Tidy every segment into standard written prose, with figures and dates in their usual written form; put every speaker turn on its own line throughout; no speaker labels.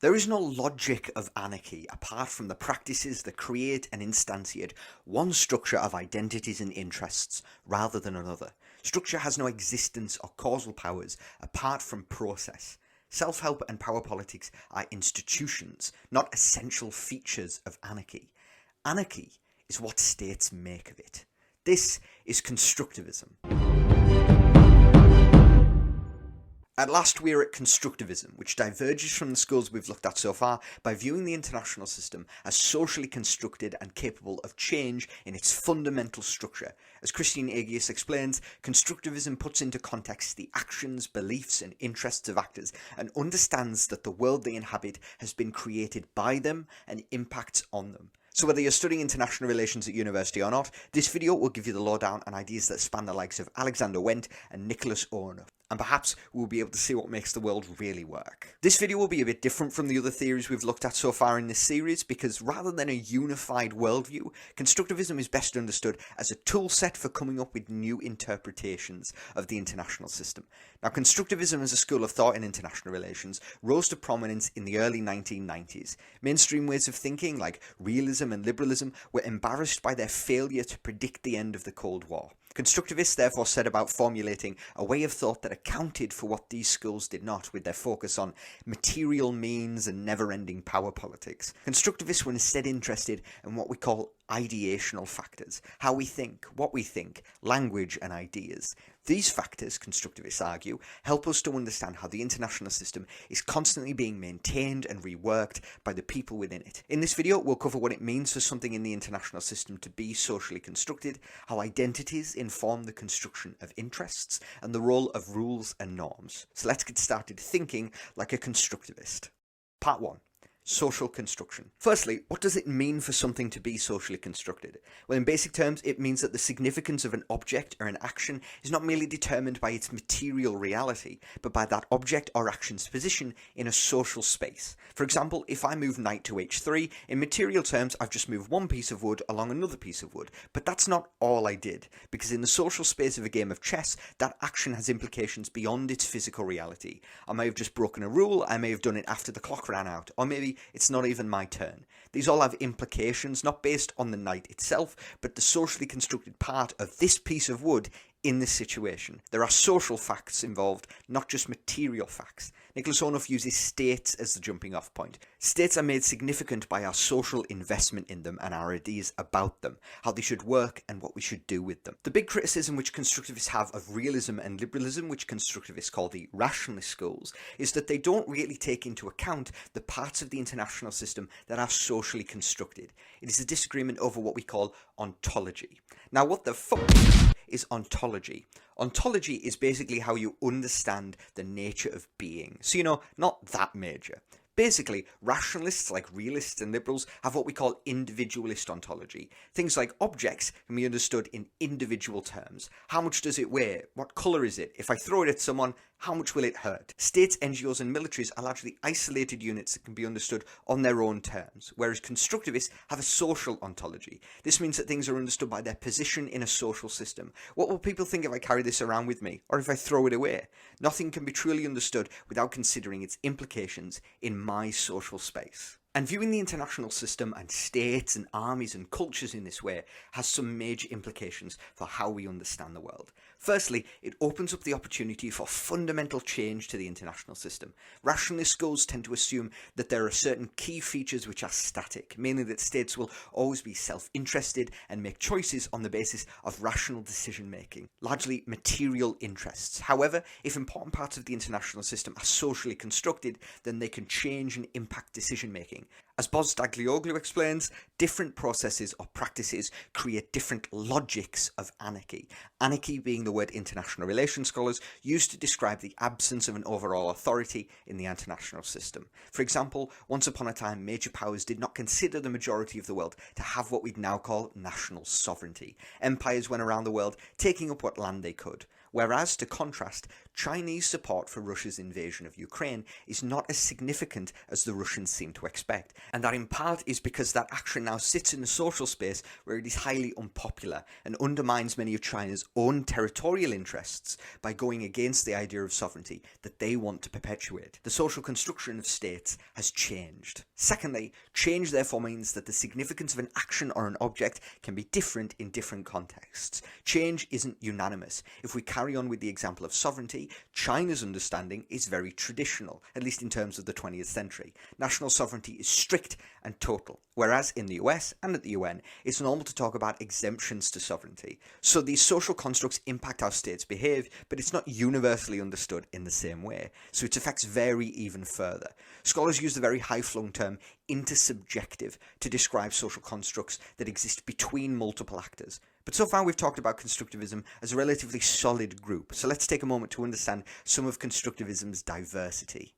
There is no logic of anarchy apart from the practices that create and instantiate one structure of identities and interests rather than another. Structure has no existence or causal powers apart from process. Self-help and power politics are institutions, not essential features of anarchy. Anarchy is what states make of it. This is constructivism. At last we are at constructivism, which diverges from the schools we've looked at so far by viewing the international system as socially constructed and capable of change in its fundamental structure. As Christian Agius explains, constructivism puts into context the actions, beliefs and interests of actors and understands that the world they inhabit has been created by them and impacts on them. So whether you're studying international relations at university or not, this video will give you the lowdown on ideas that span the likes of Alexander Wendt and Nicholas Owen. And perhaps we'll be able to see what makes the world really work. This video will be a bit different from the other theories we've looked at so far in this series because rather than a unified worldview, constructivism is best understood as a tool set for coming up with new interpretations of the international system. Now, constructivism as a school of thought in international relations rose to prominence in the early 1990s. Mainstream ways of thinking like realism and liberalism were embarrassed by their failure to predict the end of the Cold War. Constructivists therefore set about formulating a way of thought that accounted for what these schools did not, with their focus on material means and never-ending power politics. Constructivists were instead interested in what we call ideational factors, how we think, what we think, language and ideas. These factors, constructivists argue, help us to understand how the international system is constantly being maintained and reworked by the people within it. In this video, we'll cover what it means for something in the international system to be socially constructed, how identities inform the construction of interests, and the role of rules and norms. So let's get started thinking like a constructivist. Part 1. Social construction. Firstly, what does it mean for something to be socially constructed? Well, in basic terms, it means that the significance of an object or an action is not merely determined by its material reality, but by that object or action's position in a social space. For example, if I move knight to h3, in material terms, I've just moved one piece of wood along another piece of wood. But that's not all I did, because in the social space of a game of chess, that action has implications beyond its physical reality. I may have just broken a rule, I may have done it after the clock ran out, or maybe it's not even my turn. These all have implications not based on the knight itself, but the socially constructed part of this piece of wood in this situation. There are social facts involved, not just material facts. Nicholas Owen uses states as the jumping off point. States are made significant by our social investment in them and our ideas about them, how they should work and what we should do with them. The big criticism which constructivists have of realism and liberalism, which constructivists call the rationalist schools, is that they don't really take into account the parts of the international system that are socially constructed. It is a disagreement over what we call ontology. Now, what the fuck is ontology? Ontology is basically how you understand the nature of being. So, not that major. Basically, rationalists like realists and liberals have what we call individualist ontology. Things like objects can be understood in individual terms. How much does it weigh? What colour is it? If I throw it at someone, how much will it hurt? States, NGOs and militaries are largely isolated units that can be understood on their own terms, whereas constructivists have a social ontology. This means that things are understood by their position in a social system. What will people think if I carry this around with me, or if I throw it away? Nothing can be truly understood without considering its implications in my social space. And viewing the international system and states and armies and cultures in this way has some major implications for how we understand the world. Firstly, it opens up the opportunity for fundamental change to the international system. Rationalist schools tend to assume that there are certain key features which are static, mainly that states will always be self-interested and make choices on the basis of rational decision-making, largely material interests. However, if important parts of the international system are socially constructed, then they can change and impact decision-making. As Bozdağlıoğlu explains, different processes or practices create different logics of anarchy. Anarchy being the word international relations scholars use to describe the absence of an overall authority in the international system. For example, once upon a time, major powers did not consider the majority of the world to have what we'd now call national sovereignty. Empires went around the world taking up what land they could. whereas, to contrast, Chinese support for Russia's invasion of Ukraine is not as significant as the Russians seem to expect, and that in part is because that action now sits in a social space where it is highly unpopular and undermines many of China's own territorial interests by going against the idea of sovereignty that they want to perpetuate. The social construction of states has changed. Secondly, change therefore means that the significance of an action or an object can be different in different contexts. Change isn't unanimous. If we carry on with the example of sovereignty, China's understanding is very traditional, at least in terms of the 20th century. National sovereignty is strict and total, whereas in the US and at the UN, it's normal to talk about exemptions to sovereignty. So these social constructs impact how states behave, but it's not universally understood in the same way, so its effects vary even further. Scholars use the very high-flown term intersubjective to describe social constructs that exist between multiple actors. But so far we've talked about constructivism as a relatively solid group, so let's take a moment to understand some of constructivism's diversity.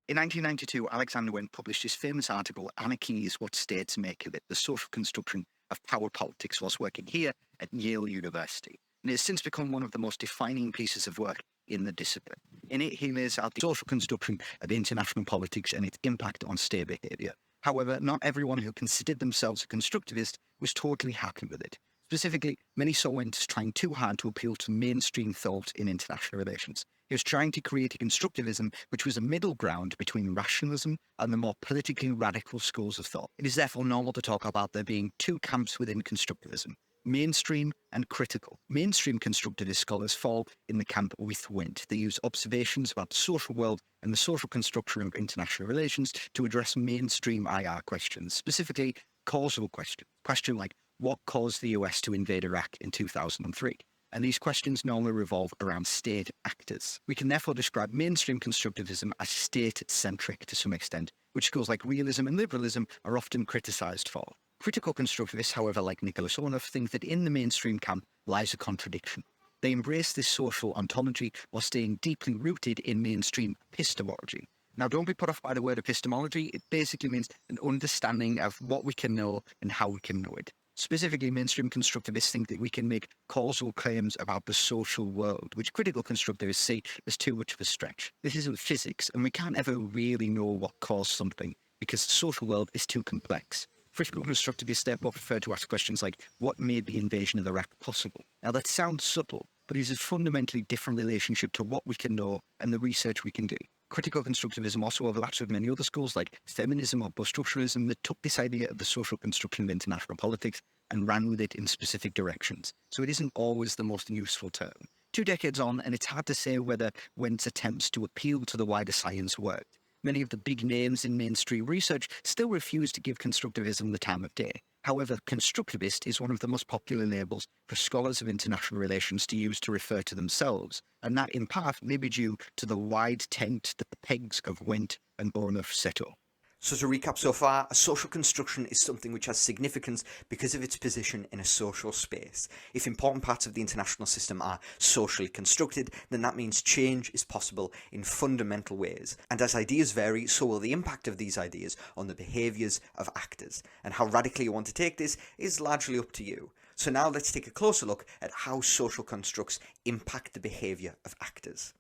In 1992, Alexander Wynne published his famous article, Anarchy is What States Make of It, the Social Construction of Power Politics, whilst working here at Yale University. And it has since become one of the most defining pieces of work in the discipline. In it, he lays out the social construction of international politics and its impact on state behaviour. However, not everyone who considered themselves a constructivist was totally happy with it. Specifically, many saw Wynne as trying too hard to appeal to mainstream thought in international relations. He was trying to create a constructivism which was a middle ground between rationalism and the more politically radical schools of thought. It is therefore normal to talk about there being two camps within constructivism: mainstream and critical. Mainstream constructivist scholars fall in the camp with Wynne. They use observations about the social world and the social construction of international relations to address mainstream IR questions, specifically causal questions. Question like, what caused the US to invade Iraq in 2003? And these questions normally revolve around state actors. We can therefore describe mainstream constructivism as state-centric to some extent, which schools like realism and liberalism are often criticised for. Critical constructivists, however, like Nicholas Ornoff, think that in the mainstream camp lies a contradiction. They embrace this social ontology while staying deeply rooted in mainstream epistemology. Now, don't be put off by the word epistemology. It basically means an understanding of what we can know and how we can know it. Specifically, mainstream constructivists think that we can make causal claims about the social world, which critical constructivists see as too much of a stretch. This isn't physics, and we can't ever really know what caused something, because the social world is too complex. Critical constructivists therefore prefer to ask questions like, what made the invasion of Iraq possible? Now, that sounds subtle, but it is a fundamentally different relationship to what we can know and the research we can do. Critical constructivism also overlaps with many other schools like feminism or post-structuralism that took this idea of the social construction of international politics and ran with it in specific directions. So it isn't always the most useful term. 2 decades on, and it's hard to say whether Wendt's attempts to appeal to the wider science worked. Many of the big names in mainstream research still refuse to give constructivism the time of day. However, constructivist is one of the most popular labels for scholars of international relations to use to refer to themselves, and that in part may be due to the wide tent that the pegs of Wendt and Ornoff set up.
So to recap so far, a social construction is something which has significance because of its position in a social space. If important parts of the international system are socially constructed, then that means change is possible in fundamental ways. And as ideas vary, so will the impact of these ideas on the behaviours of actors. And how radically you want to take this is largely up to you. So now let's take a closer look at how social constructs impact the behaviour of actors.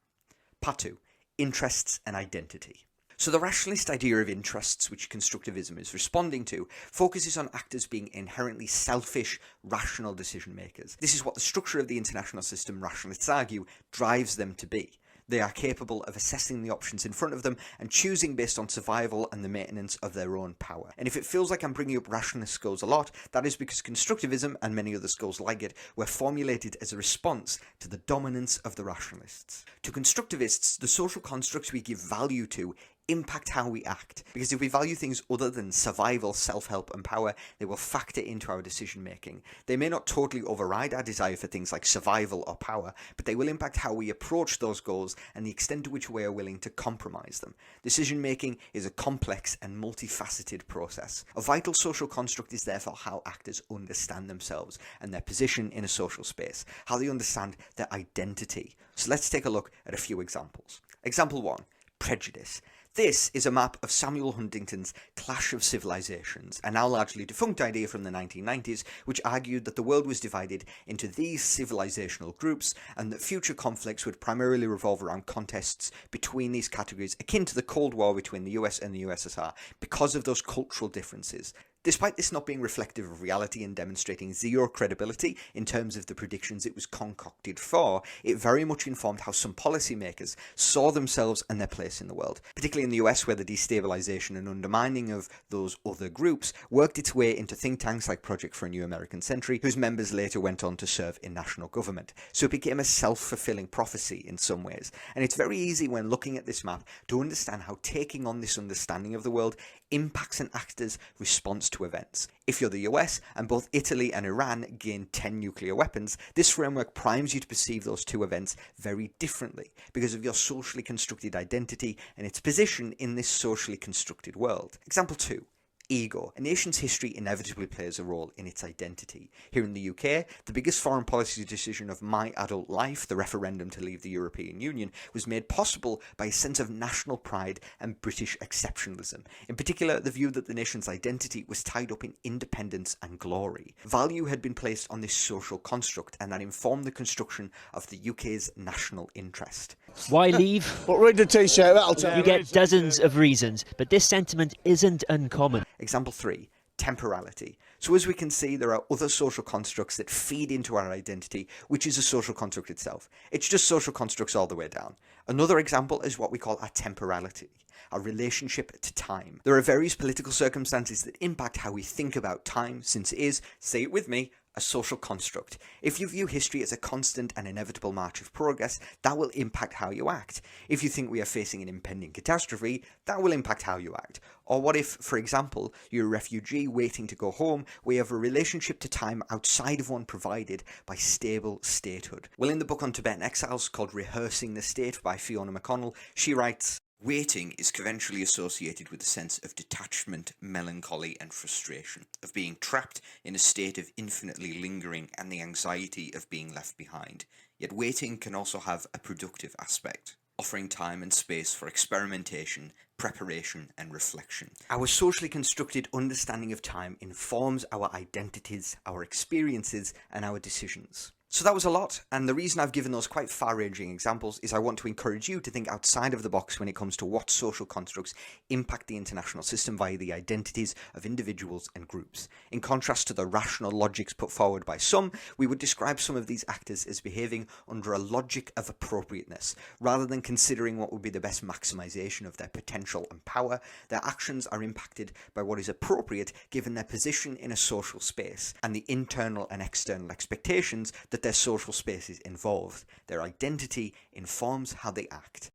Part 2. Interests and identity. So the rationalist idea of interests, which constructivism is responding to, focuses on actors being inherently selfish, rational decision makers. This is what the structure of the international system, rationalists argue, drives them to be. They are capable of assessing the options in front of them and choosing based on survival and the maintenance of their own power. And if it feels like I'm bringing up rationalist schools a lot, that is because constructivism and many other schools like it were formulated as a response to the dominance of the rationalists. To constructivists, the social constructs we give value to impact how we act, because if we value things other than survival, self-help and power, they will factor into our decision making. They may not totally override our desire for things like survival or power, but they will impact how we approach those goals and the extent to which we are willing to compromise them. Decision making is a complex and multifaceted process. A vital social construct is therefore how actors understand themselves and their position in a social space, how they understand their identity. So let's take a look at a few examples. Example 1. Prejudice. This is a map of Samuel Huntington's Clash of Civilizations, a now largely defunct idea from the 1990s, which argued that the world was divided into these civilizational groups and that future conflicts would primarily revolve around contests between these categories, akin to the Cold War between the US and the USSR, because of those cultural differences. Despite this not being reflective of reality and demonstrating zero credibility in terms of the predictions it was concocted for, it very much informed how some policymakers saw themselves and their place in the world, particularly in the US, where the destabilization and undermining of those other groups worked its way into think tanks like Project for a New American Century, whose members later went on to serve in national government. So it became a self-fulfilling prophecy in some ways, and it's very easy when looking at this map to understand how taking on this understanding of the world impacts an actor's response to events. If you're the US and both Italy and Iran gain 10 nuclear weapons, this framework primes you to perceive those two events very differently because of your socially constructed identity and its position in this socially constructed world. Example 2. Ego. A nation's history inevitably plays a role in its identity. Here in the UK, the biggest foreign policy decision of my adult life, the referendum to leave the European Union, was made possible by a sense of national pride and British exceptionalism. In particular, the view that the nation's identity was tied up in independence and glory. Value had been placed on this social construct, and that informed the construction of the UK's national interest.
Why leave?
But read the t-shirt, that'll tell
You get dozens of reasons, but this sentiment isn't uncommon.
Example 3. Temporality. So as we can see, there are other social constructs that feed into our identity, which is a social construct itself. It's just social constructs all the way down. Another example is what we call a temporality, our relationship to time. There are various political circumstances that impact how we think about time, since it is, say it with me, a social construct. If you view history as a constant and inevitable march of progress, that will impact how you act. If you think we are facing an impending catastrophe, that will impact how you act. Or what if, for example, you're a refugee waiting to go home, where you have a relationship to time outside of one provided by stable statehood? Well, in the book on Tibetan exiles called Rehearsing the State by Fiona McConnell, she writes, "Waiting is conventionally associated with a sense of detachment, melancholy and frustration, of being trapped in a state of infinitely lingering and the anxiety of being left behind. Yet waiting can also have a productive aspect, offering time and space for experimentation, preparation and reflection." Our socially constructed understanding of time informs our identities, our experiences and our decisions. So that was a lot, and the reason I've given those quite far-ranging examples is I want to encourage you to think outside of the box when it comes to what social constructs impact the international system via the identities of individuals and groups. In contrast to the rational logics put forward by some, we would describe some of these actors as behaving under a logic of appropriateness. Rather than considering what would be the best maximization of their potential and power, their actions are impacted by what is appropriate given their position in a social space, and the internal and external expectations that their social spaces involved. Their identity informs how they act.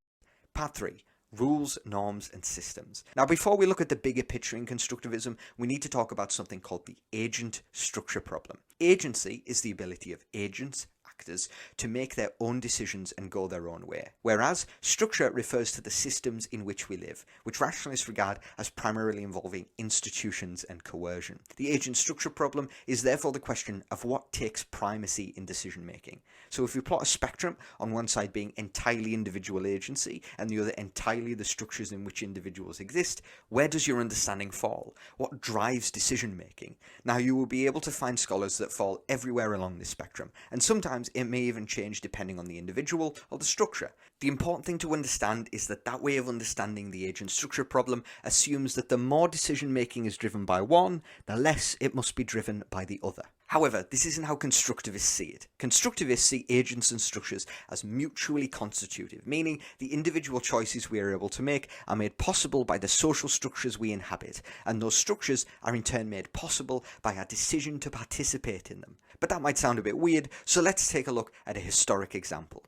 Part 3. Rules, norms and systems. Now, before we look at the bigger picture in constructivism, we need to talk about something called the agent structure problem. Agency is the ability of agents, actors, to make their own decisions and go their own way, whereas structure refers to the systems in which we live, which rationalists regard as primarily involving institutions and coercion. The agent structure problem is therefore the question of what takes primacy in decision making. So if we plot a spectrum, on one side being entirely individual agency and the other entirely the structures in which individuals exist, where does your understanding fall? What drives decision making? Now, you will be able to find scholars that fall everywhere along this spectrum, and sometimes it may even change depending on the individual or the structure. The important thing to understand is that that way of understanding the agent structure problem assumes that the more decision making is driven by one, the less it must be driven by the other. However, this isn't how constructivists see it. Constructivists see agents and structures as mutually constitutive, meaning the individual choices we are able to make are made possible by the social structures we inhabit, and those structures are in turn made possible by our decision to participate in them. But that might sound a bit weird, so let's take a look at a historic example.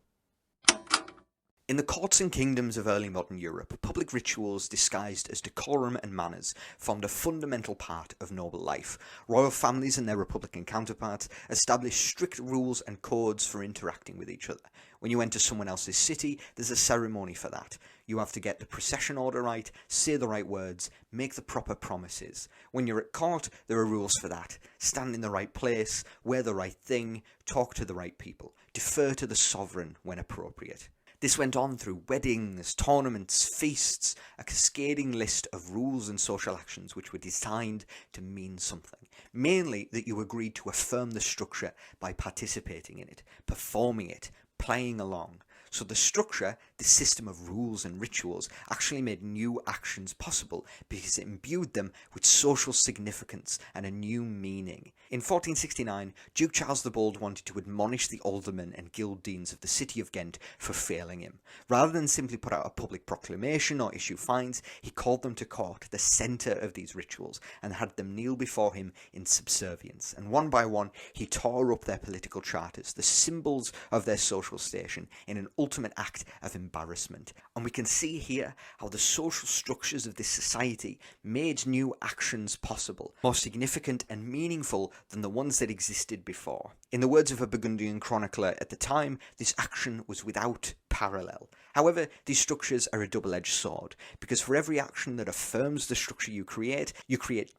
In the courts and kingdoms of early modern Europe, public rituals disguised as decorum and manners formed a fundamental part of noble life. Royal families and their republican counterparts established strict rules and codes for interacting with each other. When you enter someone else's city, there's a ceremony for that. You have to get the procession order right, say the right words, make the proper promises. When you're at court, there are rules for that. Stand in the right place, wear the right thing, talk to the right people, defer to the sovereign when appropriate. This went on through weddings, tournaments, feasts, a cascading list of rules and social actions which were designed to mean something. Mainly that you agreed to affirm the structure by participating in it, performing it, playing along. So the structure, the system of rules and rituals, actually made new actions possible because it imbued them with social significance and a new meaning. In 1469, Duke Charles the Bold wanted to admonish the aldermen and guild deans of the city of Ghent for failing him. Rather than simply put out a public proclamation or issue fines, he called them to court, the centre of these rituals, and had them kneel before him in subservience. And one by one, he tore up their political charters, the symbols of their social station, in an ultimate act of embarrassment. And we can see here how the social structures of this society made new actions possible, more significant and meaningful than the ones that existed before. In the words of a Burgundian chronicler at the time, this action was without parallel. However, these structures are a double-edged sword, because for every action that affirms the structure you create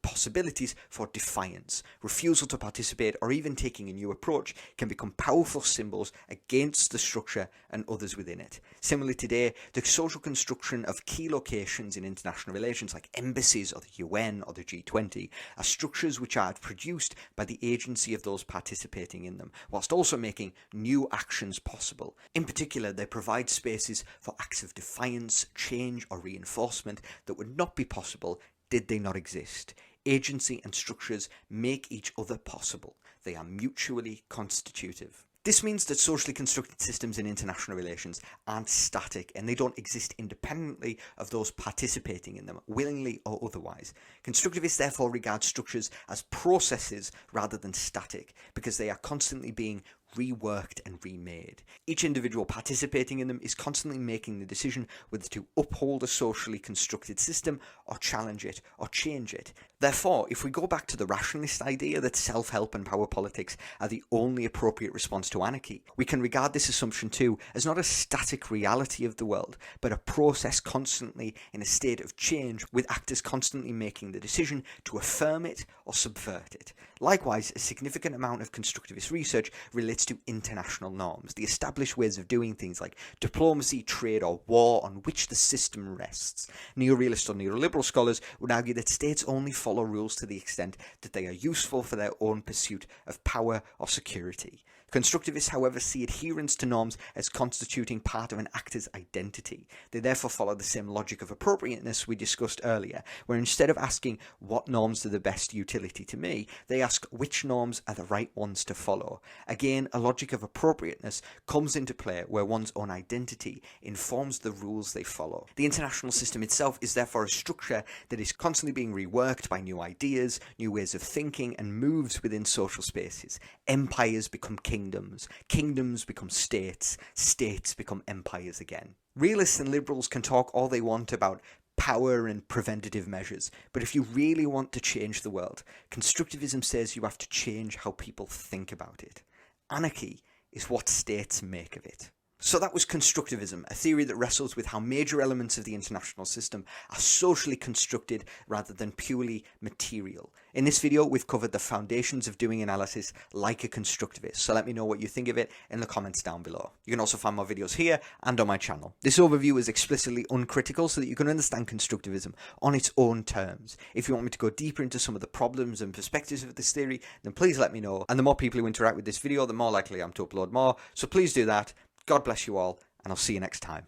possibilities for defiance. Refusal to participate or even taking a new approach can become powerful symbols against the structure and others within it. Similarly today, the social construction of key locations in international relations like embassies or the UN or the G20 are structures which are produced by the agency of those participating in them, whilst also making new actions possible. In particular, they provide spaces for acts of defiance, change or reinforcement that would not be possible did they not exist. Agency and structures make each other possible. They are mutually constitutive. This means that socially constructed systems in international relations aren't static and they don't exist independently of those participating in them, willingly or otherwise. Constructivists therefore regard structures as processes rather than static, because they are constantly being reworked and remade. Each individual participating in them is constantly making the decision whether to uphold a socially constructed system or challenge it or change it. Therefore, if we go back to the rationalist idea that self-help and power politics are the only appropriate response to anarchy, we can regard this assumption too as not a static reality of the world, but a process constantly in a state of change, with actors constantly making the decision to affirm it or subvert it. Likewise, a significant amount of constructivist research relates to international norms, the established ways of doing things like diplomacy, trade or war on which the system rests. Neorealist or neoliberal scholars would argue that states only follow rules to the extent that they are useful for their own pursuit of power or security. Constructivists, however, see adherence to norms as constituting part of an actor's identity. They therefore follow the same logic of appropriateness we discussed earlier, where instead of asking what norms are the best utility to me, they ask which norms are the right ones to follow. Again, a logic of appropriateness comes into play where one's own identity informs the rules they follow. The international system itself is therefore a structure that is constantly being reworked by new ideas, new ways of thinking, and moves within social spaces. Empires become kingdoms, kingdoms become states, states become empires again. Realists and liberals can talk all they want about power and preventative measures, but if you really want to change the world, constructivism says you have to change how people think about it. Anarchy is what states make of it. So that was constructivism, a theory that wrestles with how major elements of the international system are socially constructed rather than purely material. In this video, we've covered the foundations of doing analysis like a constructivist, so let me know what you think of it in the comments down below. You can also find more videos here and on my channel. This overview is explicitly uncritical so that you can understand constructivism on its own terms. If you want me to go deeper into some of the problems and perspectives of this theory, then please let me know, and the more people who interact with this video, the more likely I am to upload more, so please do that. God bless you all, and I'll see you next time.